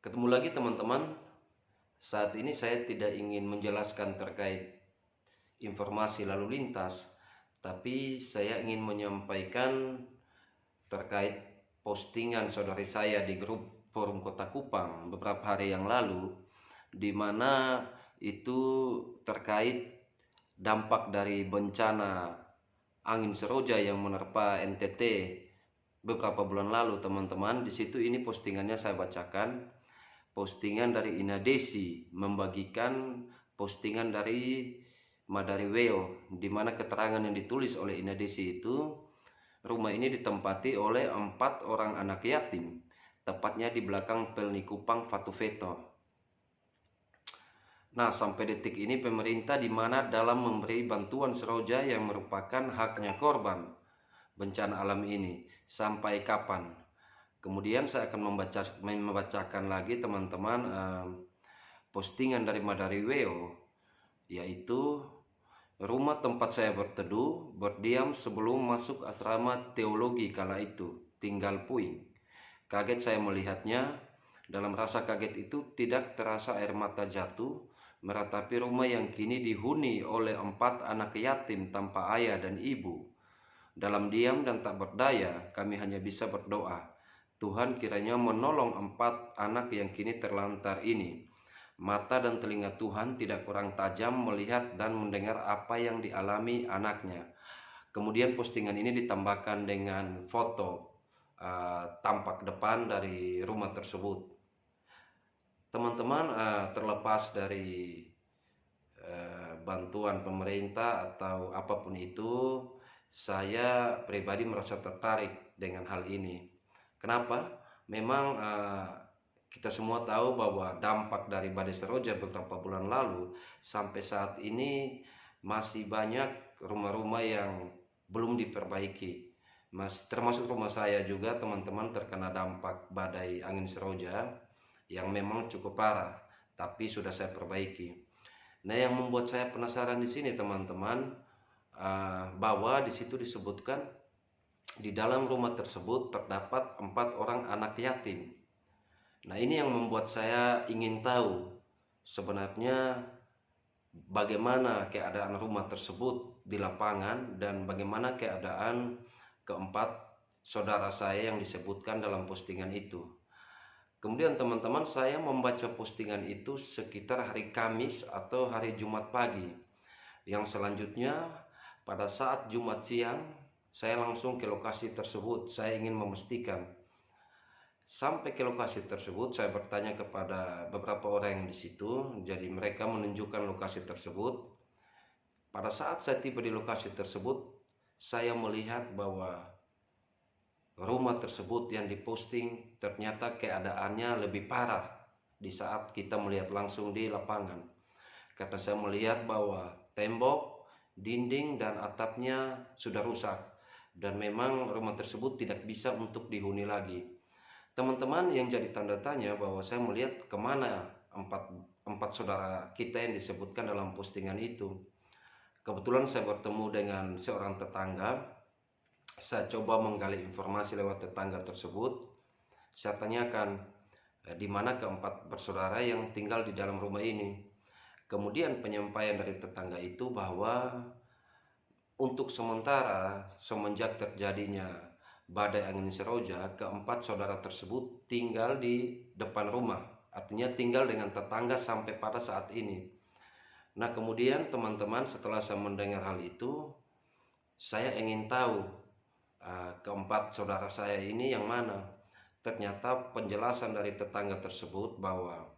Ketemu lagi teman-teman. Saat ini saya tidak ingin menjelaskan terkait informasi lalu lintas, tapi saya ingin menyampaikan terkait postingan saudari saya di grup Forum Kota Kupang beberapa hari yang lalu, di mana itu terkait dampak dari bencana angin seroja yang menerpa NTT beberapa bulan lalu, teman-teman. Di situ ini postingannya saya bacakan. Postingan dari Inadesi membagikan postingan dari Madari Weo, di mana keterangan yang ditulis oleh Inadesi itu, rumah ini ditempati oleh 4 orang anak yatim, tepatnya di belakang Pelni Kupang Fatufeto. Nah, sampai detik ini pemerintah di mana dalam memberi bantuan seroja yang merupakan haknya korban bencana alam ini, sampai kapan? Kemudian saya akan membacakan lagi teman-teman postingan dari Madari Weo, yaitu rumah tempat saya berteduh berdiam sebelum masuk asrama teologi kala itu, tinggal puing. Kaget saya melihatnya. Dalam rasa kaget itu tidak terasa air mata jatuh meratapi rumah yang kini dihuni oleh 4 anak yatim tanpa ayah dan ibu. Dalam diam dan tak berdaya, kami hanya bisa berdoa, Tuhan kiranya menolong 4 anak yang kini terlantar ini. Mata dan telinga Tuhan tidak kurang tajam melihat dan mendengar apa yang dialami anaknya. Kemudian postingan ini ditambahkan dengan foto tampak depan dari rumah tersebut. Teman-teman, terlepas dari bantuan pemerintah atau apapun itu, saya pribadi merasa tertarik dengan hal ini. Kenapa? Memang kita semua tahu bahwa dampak dari badai seroja beberapa bulan lalu sampai saat ini masih banyak rumah-rumah yang belum diperbaiki. Termasuk rumah saya juga, teman-teman, terkena dampak badai angin seroja yang memang cukup parah, tapi sudah saya perbaiki. Nah, yang membuat saya penasaran di sini, teman-teman, bahwa di situ disebutkan di dalam rumah tersebut terdapat 4 orang anak yatim. Nah, ini yang membuat saya ingin tahu sebenarnya bagaimana keadaan rumah tersebut di lapangan dan bagaimana keadaan keempat saudara saya yang disebutkan dalam postingan itu. Kemudian teman-teman, saya membaca postingan itu sekitar hari Kamis atau hari Jumat pagi. Yang selanjutnya pada saat Jumat siang, saya langsung ke lokasi tersebut. Saya ingin memastikan. Sampai ke lokasi tersebut, saya bertanya kepada beberapa orang yang di situ. Jadi mereka menunjukkan lokasi tersebut. Pada saat saya tiba di lokasi tersebut, saya melihat bahwa rumah tersebut yang diposting ternyata keadaannya lebih parah di saat kita melihat langsung di lapangan. Karena saya melihat bahwa tembok, dinding, dan atapnya sudah rusak, dan memang rumah tersebut tidak bisa untuk dihuni lagi. Teman-teman, yang jadi tanda tanya bahwa saya melihat kemana empat saudara kita yang disebutkan dalam postingan itu. Kebetulan saya bertemu dengan seorang tetangga. Saya coba menggali informasi lewat tetangga tersebut. Saya tanyakan di mana keempat bersaudara yang tinggal di dalam rumah ini. Kemudian penyampaian dari tetangga itu bahwa untuk sementara semenjak terjadinya badai angin seroja, keempat saudara tersebut tinggal di depan rumah. Artinya tinggal dengan tetangga sampai pada saat ini. Nah, kemudian teman-teman, setelah saya mendengar hal itu, saya ingin tahu keempat saudara saya ini yang mana. Ternyata penjelasan dari tetangga tersebut bahwa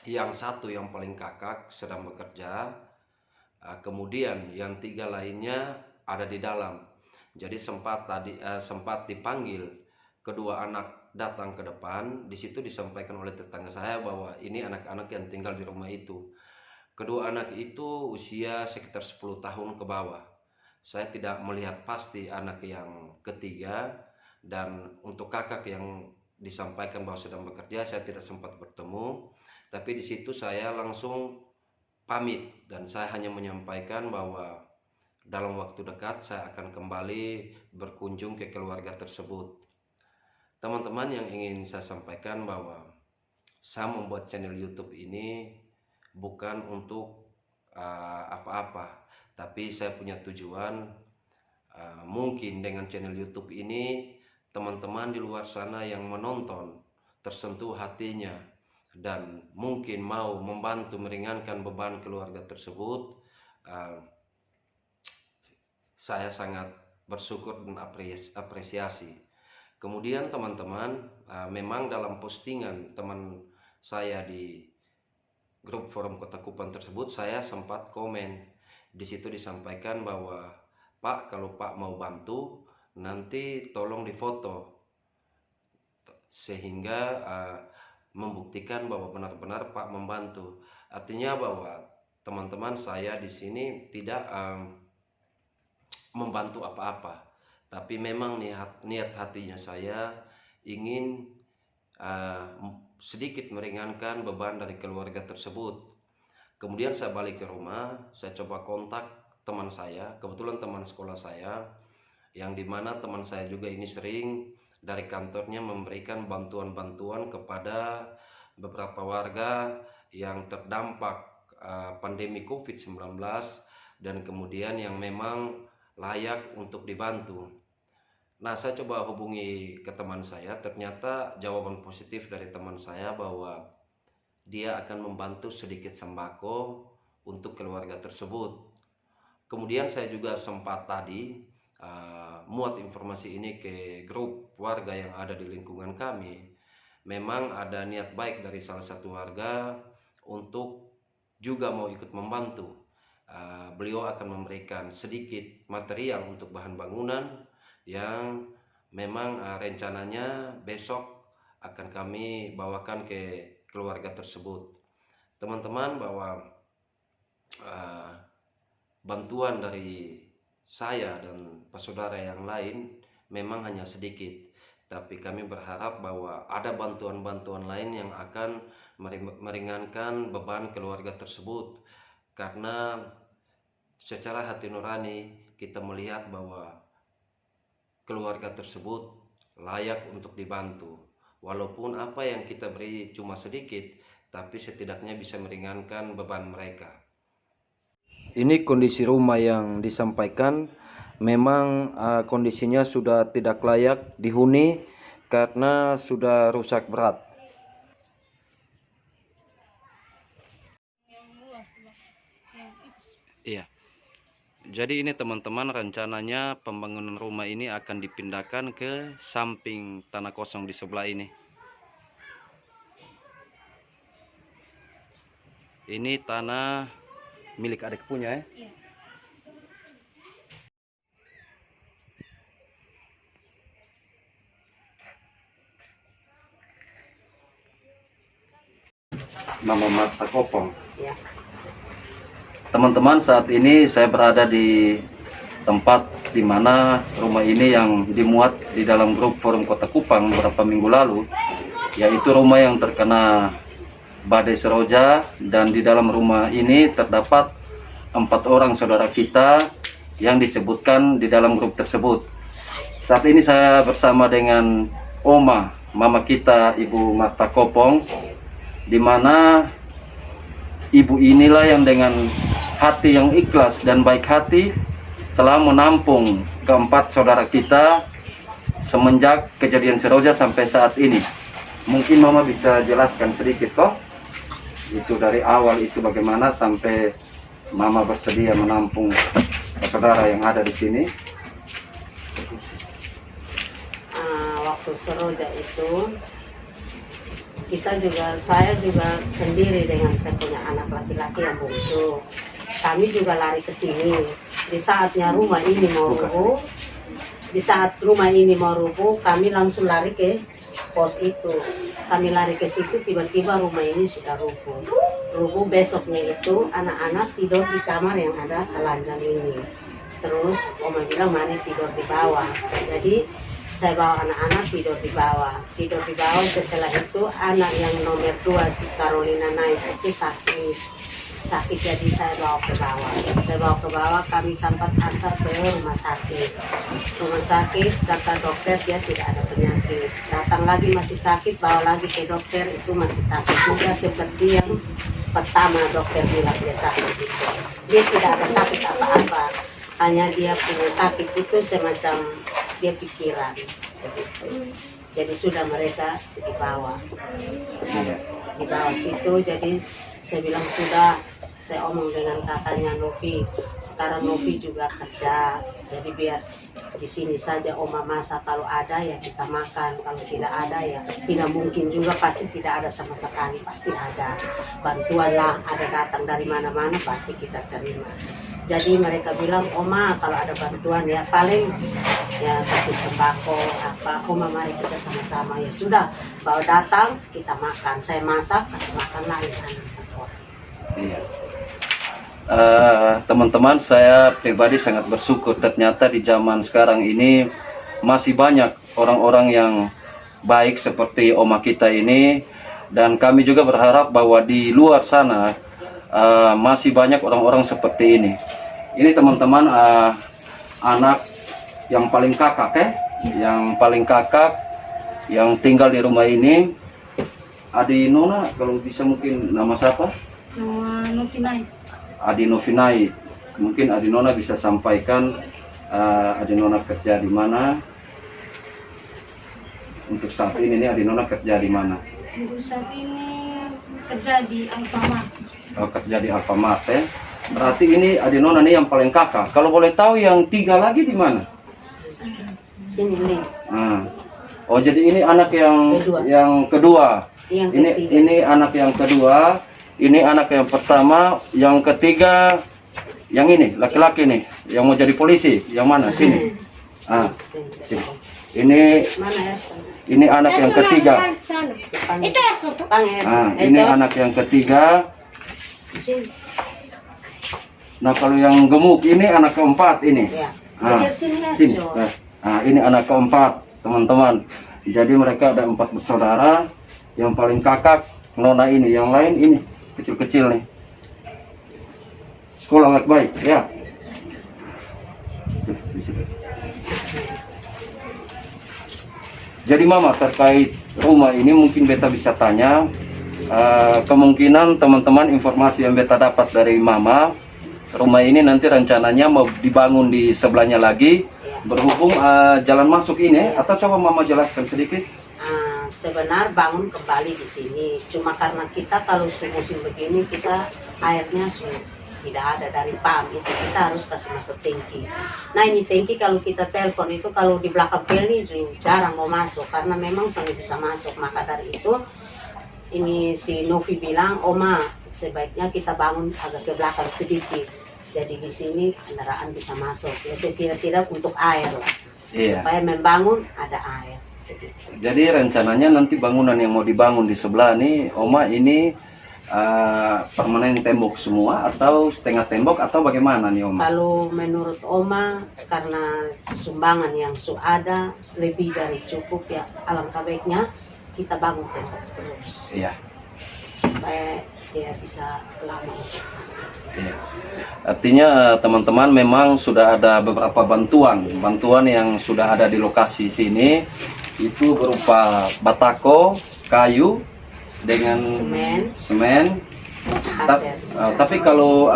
yang satu yang paling kakak sedang bekerja, kemudian yang 3 lainnya ada di dalam. Jadi sempat dipanggil kedua anak datang ke depan. Di situ disampaikan oleh tetangga saya bahwa ini anak-anak yang tinggal di rumah itu. Kedua anak itu usia sekitar 10 tahun ke bawah. Saya tidak melihat pasti anak yang ketiga, dan untuk kakak yang disampaikan bahwa sedang bekerja saya tidak sempat bertemu. Tapi di situ saya langsung pamit dan saya hanya menyampaikan bahwa dalam waktu dekat saya akan kembali berkunjung ke keluarga tersebut. Teman-teman, yang ingin saya sampaikan bahwa saya membuat channel YouTube ini bukan untuk apa-apa, tapi saya punya tujuan. Mungkin dengan channel YouTube ini teman-teman di luar sana yang menonton tersentuh hatinya dan mungkin mau membantu meringankan beban keluarga tersebut. Saya sangat bersyukur dan apresiasi. Kemudian teman-teman, memang dalam postingan teman saya di grup forum Kota Kupang tersebut, saya sempat komen. Di situ disampaikan bahwa Pak, kalau Pak mau bantu, nanti tolong difoto, sehingga membuktikan bahwa benar-benar Pak membantu. Artinya bahwa teman-teman, saya di sini tidak membantu apa-apa, tapi memang niat hatinya saya ingin sedikit meringankan beban dari keluarga tersebut. Kemudian saya balik ke rumah, saya coba kontak teman saya, kebetulan teman sekolah saya, yang dimana teman saya juga ini sering dari kantornya memberikan bantuan-bantuan kepada beberapa warga yang terdampak pandemi COVID-19 dan kemudian yang memang layak untuk dibantu. Nah, saya coba hubungi ke teman saya, ternyata jawaban positif dari teman saya bahwa dia akan membantu sedikit sembako untuk keluarga tersebut. Kemudian saya juga sempat tadi muat informasi ini ke grup warga yang ada di lingkungan kami. Memang ada niat baik dari salah satu warga untuk juga mau ikut membantu. Beliau akan memberikan sedikit material untuk bahan bangunan yang memang rencananya besok akan kami bawakan ke keluarga tersebut. Teman-teman, bahwa bantuan dari saya dan saudara yang lain memang hanya sedikit, tapi kami berharap bahwa ada bantuan-bantuan lain yang akan meringankan beban keluarga tersebut, karena secara hati nurani kita melihat bahwa keluarga tersebut layak untuk dibantu. Walaupun apa yang kita beri cuma sedikit, tapi setidaknya bisa meringankan beban mereka. Ini kondisi rumah yang disampaikan, memang kondisinya sudah tidak layak dihuni karena sudah rusak berat. Iya. Jadi ini teman-teman, rencananya pembangunan rumah ini akan dipindahkan ke samping tanah kosong di sebelah ini. Ini tanah milik adik punya ya? Iya. Mama Marta Kopong. Ya. Teman-teman, saat ini saya berada di tempat di mana rumah ini yang dimuat di dalam grup forum Kota Kupang beberapa minggu lalu, yaitu rumah yang terkena badai Seroja, dan di dalam rumah ini terdapat 4 orang saudara kita yang disebutkan di dalam grup tersebut. Saat ini saya bersama dengan mama kita, Ibu Marta Kopong, di mana ibu inilah yang dengan hati yang ikhlas dan baik hati telah menampung keempat saudara kita semenjak kejadian Seroja sampai saat ini. Mungkin Mama bisa jelaskan sedikit kok, itu dari awal itu bagaimana sampai Mama bersedia menampung saudara yang ada di sini. Waktu Seroja itu saya juga sendiri dengan saya punya anak laki-laki yang bungsu. Kami juga lari ke sini. Di saatnya rumah ini mau rubuh, kami langsung lari ke pos itu. Kami lari ke situ, tiba-tiba rumah ini sudah rubuh. Rubuh besoknya itu anak-anak tidur di kamar yang ada keranjang ini. Terus Oma bilang mari tidur di bawah. Jadi saya bawa anak-anak tidur di bawah. Setelah itu anak yang nomor 2 si Carolina naik itu sakit, jadi saya bawa ke bawah. Saya bawa ke bawah, kami sempat antar ke rumah sakit. Rumah sakit kata dokter dia tidak ada penyakit. Datang lagi masih sakit, bawa lagi ke dokter, itu masih sakit juga seperti yang pertama dokter bilang dia sakit itu. Dia tidak ada sakit apa-apa, hanya dia punya sakit itu semacam dia pikiran begitu. Jadi sudah mereka dibawa situ. Jadi saya bilang sudah, saya omong dengan kakaknya Novi, sekarang Novi juga kerja, jadi biar di sini saja Oma masak, kalau ada ya kita makan, kalau tidak ada ya tidak mungkin juga, pasti tidak ada sama sekali, pasti ada bantuan lah, ada datang dari mana-mana pasti kita terima. Jadi mereka bilang, Oma kalau ada bantuan ya paling ya kasih sembako apa, Oma mari kita sama-sama. Ya sudah, bawa datang kita makan, saya masak kasih makan lagi anak. Iya. Teman-teman, saya pribadi sangat bersyukur ternyata di zaman sekarang ini masih banyak orang-orang yang baik seperti oma kita ini, dan kami juga berharap bahwa di luar sana masih banyak orang-orang seperti ini. Ini teman-teman, anak yang paling kakak yang tinggal di rumah ini. Adi Nona, kalau bisa mungkin nama siapa? Nama Novinai. Adi Novinai. Mungkin Adi Nona bisa sampaikan Adi Nona kerja di mana? Untuk saat ini nih Adi Nona kerja di mana? Untuk saat ini kerja di Alfamart. Oh, kerja di Alfamart ya. Berarti ini Adi Nona nih yang paling kakak. Kalau boleh tahu yang tiga lagi di mana? Sini. Oh, jadi ini anak yang kedua. Ini anak yang kedua. Ini anak yang pertama, yang ketiga, yang ini laki-laki nih, yang mau jadi polisi. Yang mana? Sini. Sini. Ini anak yang ketiga. Ini anak yang ketiga. Nah, kalau yang gemuk ini anak keempat ini. Sini. Ini anak keempat, teman-teman. Jadi mereka ada 4 bersaudara. Yang paling kakak Nona ini, yang lain ini kecil-kecil nih. Sekolah baik-baik ya. Jadi Mama, terkait rumah ini mungkin beta bisa tanya, kemungkinan teman-teman informasi yang beta dapat dari Mama, rumah ini nanti rencananya mau dibangun di sebelahnya lagi, berhubung jalan masuk ini, atau coba Mama jelaskan sedikit. Sebenarnya bangun kembali di sini, cuma karena kita kalau musim begini kita airnya tidak ada dari pam, itu kita harus kasih masuk tangki. Nah ini tangki kalau kita telepon itu kalau di belakang pel ini jarang mau masuk karena memang sudah bisa masuk. Maka dari itu ini si Novi bilang, Oma sebaiknya kita bangun agak ke belakang sedikit, jadi di sini kendaraan bisa masuk. Ya setidak-tidak untuk air lah, supaya membangun ada air. Jadi rencananya nanti bangunan yang mau dibangun di sebelah nih, Oma, ini permanen tembok semua atau setengah tembok atau bagaimana nih Oma? Kalau menurut Oma, karena sumbangan yang ada lebih dari cukup ya, alangkah baiknya kita bangun tembok terus. Iya. Supaya dia bisa lama. Iya. Artinya teman-teman memang sudah ada beberapa bantuan yang sudah ada di lokasi sini. Itu berupa batako, kayu dengan semen. Tapi kalau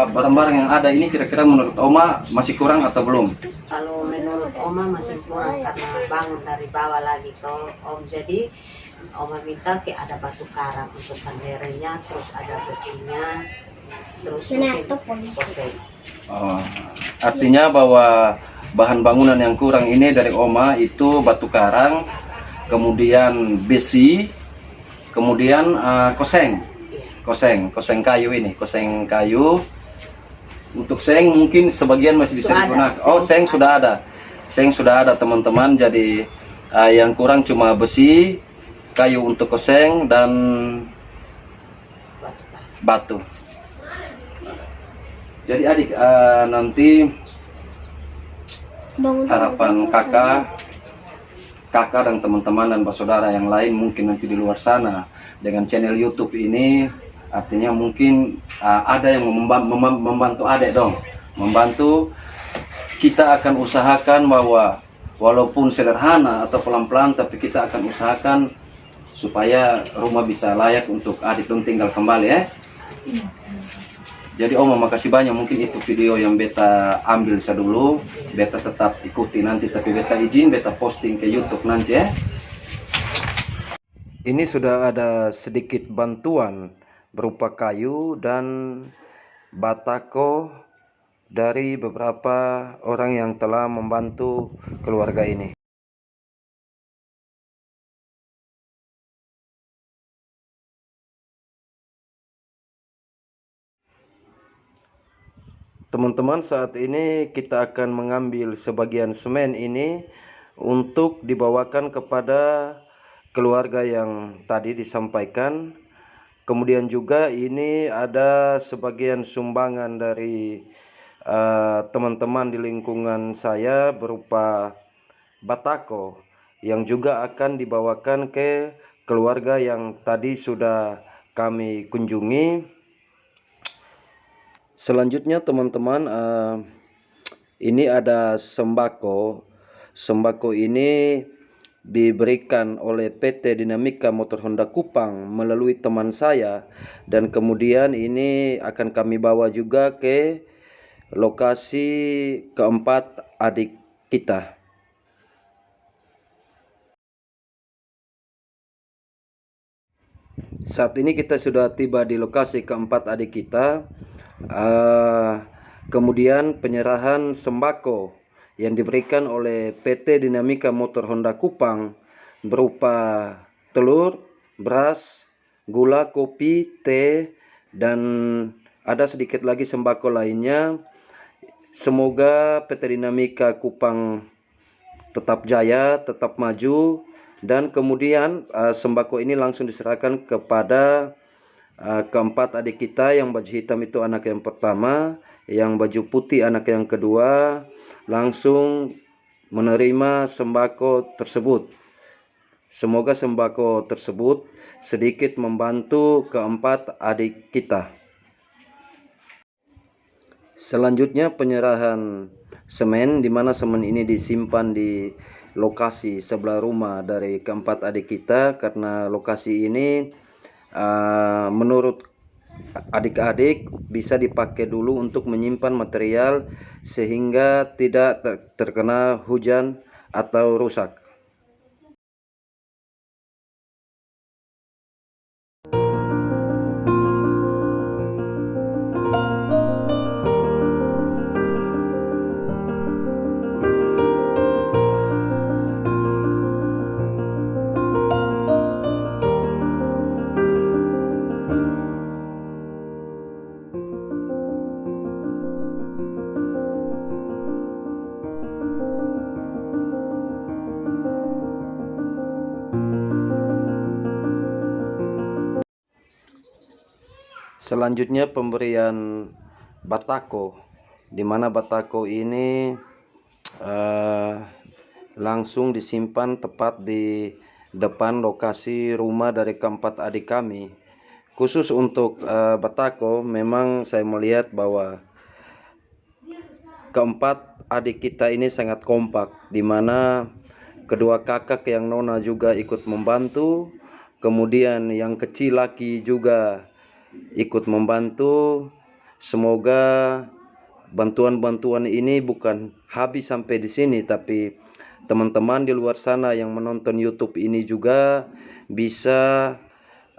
barang-barang yang ada ini kira-kira menurut Oma masih kurang atau belum? Kalau menurut Oma masih kurang karena bangun dari bawah lagi toh Om. Jadi Oma minta ada batu karang untuk kanderenya, terus ada besinya, terus poseng. Artinya bahwa bahan bangunan yang kurang ini dari Oma itu batu karang, kemudian besi, kemudian koseng kayu ini, koseng kayu. Untuk seng mungkin sebagian masih bisa digunakan. Oh, seng sudah ada teman-teman. Jadi yang kurang cuma besi, kayu untuk koseng dan batu. Jadi adik, nanti harapan kakak dan teman-teman dan bersaudara yang lain mungkin nanti di luar sana dengan channel YouTube ini Artinya mungkin ada yang membantu adik dong, membantu. Kita akan usahakan bahwa walaupun sederhana atau pelan-pelan, tapi kita akan usahakan supaya rumah bisa layak untuk adik dong tinggal kembali ya. Jadi Oma makasih banyak, mungkin itu video yang beta ambil dulu, beta tetap ikuti nanti, tapi beta izin beta posting ke YouTube nanti ya. Ini sudah ada sedikit bantuan berupa kayu dan batako dari beberapa orang yang telah membantu keluarga ini. Teman-teman, saat ini kita akan mengambil sebagian semen ini untuk dibawakan kepada keluarga yang tadi disampaikan. Kemudian juga ini ada sebagian sumbangan dari teman-teman di lingkungan saya berupa batako yang juga akan dibawakan ke keluarga yang tadi sudah kami kunjungi. Selanjutnya teman-teman, ini ada sembako. Sembako ini diberikan oleh PT Dinamika Motor Honda Kupang melalui teman saya, dan kemudian ini akan kami bawa juga ke lokasi keempat adik kita. Saat ini kita sudah tiba di lokasi keempat adik kita. Kemudian penyerahan sembako yang diberikan oleh PT Dinamika Motor Honda Kupang berupa telur, beras, gula, kopi, teh, dan ada sedikit lagi sembako lainnya. Semoga PT Dinamika Kupang tetap jaya, tetap maju, dan kemudian sembako ini langsung diserahkan kepada keempat adik kita. Yang baju hitam itu anak yang pertama, yang baju putih anak yang kedua, langsung menerima sembako tersebut. Semoga sembako tersebut sedikit membantu keempat adik kita. Selanjutnya penyerahan semen, di mana semen ini disimpan di lokasi sebelah rumah dari keempat adik kita, karena lokasi ini menurut adik-adik bisa dipakai dulu untuk menyimpan material sehingga tidak terkena hujan atau rusak. Selanjutnya pemberian batako, di mana batako ini langsung disimpan tepat di depan lokasi rumah dari keempat adik kami. Khusus untuk batako, memang saya melihat bahwa keempat adik kita ini sangat kompak, di mana kedua kakak yang nona juga ikut membantu, kemudian yang kecil laki juga ikut membantu. Semoga bantuan-bantuan ini bukan habis sampai di sini, tapi teman-teman di luar sana yang menonton YouTube ini juga bisa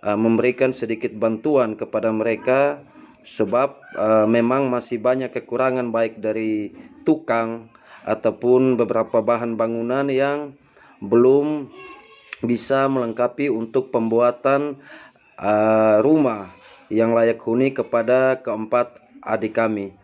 memberikan sedikit bantuan kepada mereka, sebab memang masih banyak kekurangan baik dari tukang ataupun beberapa bahan bangunan yang belum bisa melengkapi untuk pembuatan rumah yang layak huni kepada keempat adik kami.